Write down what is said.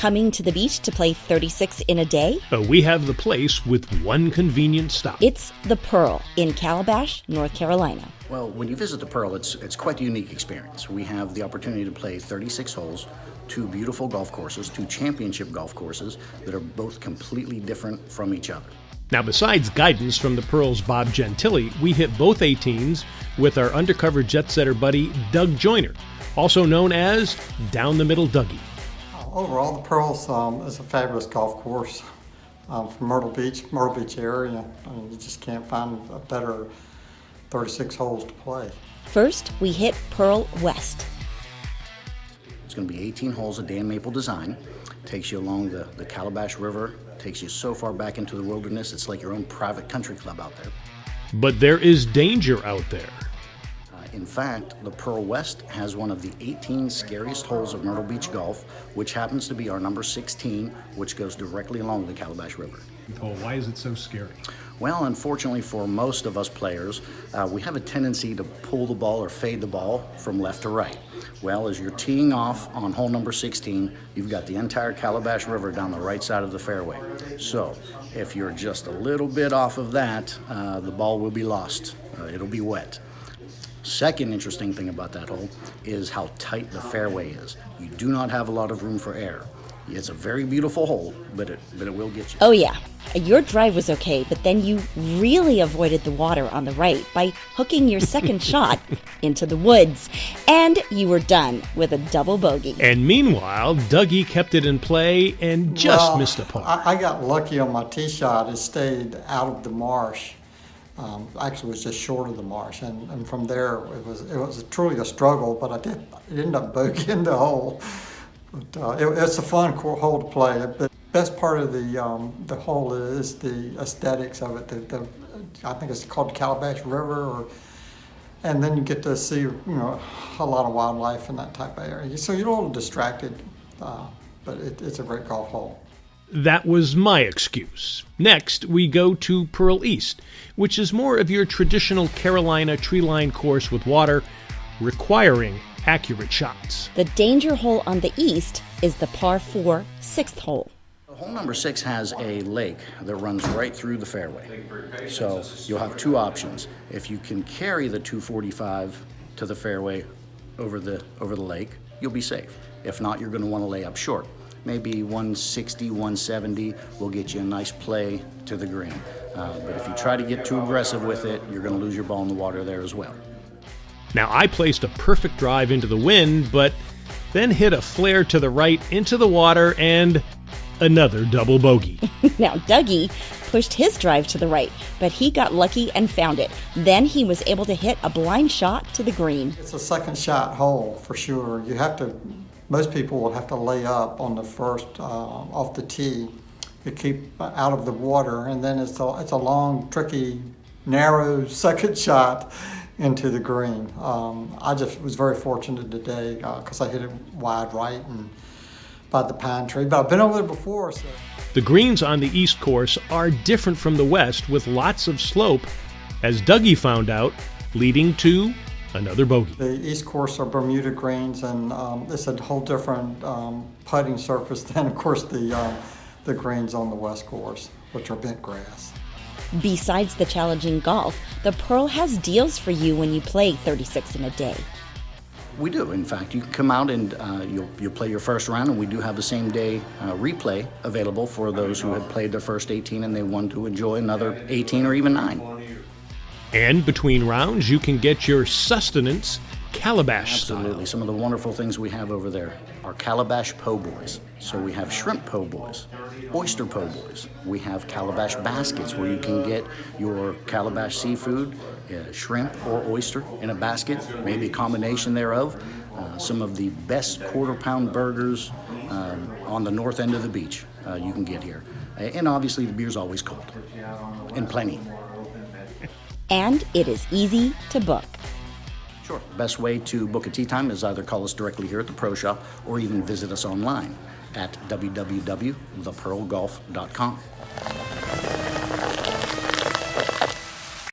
Coming to the beach to play 36 in a day? We have the place with one convenient stop. It's the Pearl in Calabash, North Carolina. Well, when you visit the Pearl, it's quite a unique experience. We have the opportunity to play 36 holes, 2 beautiful golf courses, 2 championship golf courses that are both completely different from each other. Now, besides guidance from the Pearl's Bob Gentile, we hit both 18s with our undercover jet setter buddy, Doug Joyner, also known as Down the Middle Dougie. Overall, the Pearls is a fabulous golf course from Myrtle Beach area. I mean, you just can't find a better 36 holes to play. First, we hit Pearl West. It's going to be 18 holes of Dan Maple design. Takes you along the Calabash River, takes you so far back into the wilderness, it's like your own private country club out there. But there is danger out there. In fact, the Pearl West has one of the 18 scariest holes of Myrtle Beach golf, which happens to be our number 16, which goes directly along the Calabash River. Oh, why is it so scary? Well, unfortunately for most of us players, we have a tendency to pull the ball or fade the ball from left to right. Well, as you're teeing off on hole number 16, you've got the entire Calabash River down the right side of the fairway. So if you're just a little bit off of that, the ball will be lost. It'll be wet. Second interesting thing about that hole is how tight the fairway is. You do not have a lot of room for error. It's a very beautiful hole, but it will get you. Oh yeah, your drive was okay, but then you really avoided the water on the right by hooking your second shot into the woods. And you were done with a double bogey. And meanwhile, Dougie kept it in play and just missed a par. I got lucky on my tee shot. It stayed out of the marsh. Actually, it was just short of the marsh, and from there it was truly a struggle. But I did end up bogeying the hole. But it's a fun hole to play. The best part of the hole is the aesthetics of it. I think it's called the Calabash River, and then you get to see a lot of wildlife in that type of area. So you're a little distracted, but it's a great golf hole. That was my excuse. Next, we go to Pearl East, which is more of your traditional Carolina tree-lined course with water, requiring accurate shots. The danger hole on the east is the par 4 6th hole. Hole number 6 has a lake that runs right through the fairway. So you'll have 2 options. If you can carry the 245 to the fairway over the lake, you'll be safe. If not, you're going to want to lay up short. Maybe 160, 170 will get you a nice play to the green. But if you try to get too aggressive with it, you're going to lose your ball in the water there as well. Now, I placed a perfect drive into the wind, but then hit a flare to the right into the water and another double bogey. Now, Dougie pushed his drive to the right, but he got lucky and found it. Then he was able to hit a blind shot to the green. It's a second shot hole for sure. Most people will have to lay up on the first off the tee to keep out of the water, and then it's a long, tricky, narrow second shot into the green. I just was very fortunate today because I hit it wide right and by the pine tree, but I've been over there before. So. The greens on the east course are different from the west with lots of slope, as Dougie found out, leading to another bogey. The east course are Bermuda greens, and it's a whole different putting surface than, of course, the greens on the west course, which are bent grass. Besides the challenging golf, the Pearl has deals for you when you play 36 in a day. We do. In fact, you can come out and you'll play your first round, and we do have the same day replay available for those who had played their first 18 and they want to enjoy another 18 or even 9. And between rounds, you can get your sustenance Calabash style. Absolutely. Some of the wonderful things we have over there are Calabash po' boys. So we have shrimp po' boys, oyster po' boys. We have Calabash baskets where you can get your Calabash seafood, shrimp or oyster in a basket, maybe a combination thereof. Some of the best quarter-pound burgers on the north end of the beach you can get here. And obviously the beer's always cold, and plenty. And it is easy to book. Sure. Best way to book a tee time is either call us directly here at the Pro Shop or even visit us online at www.thepearlgolf.com.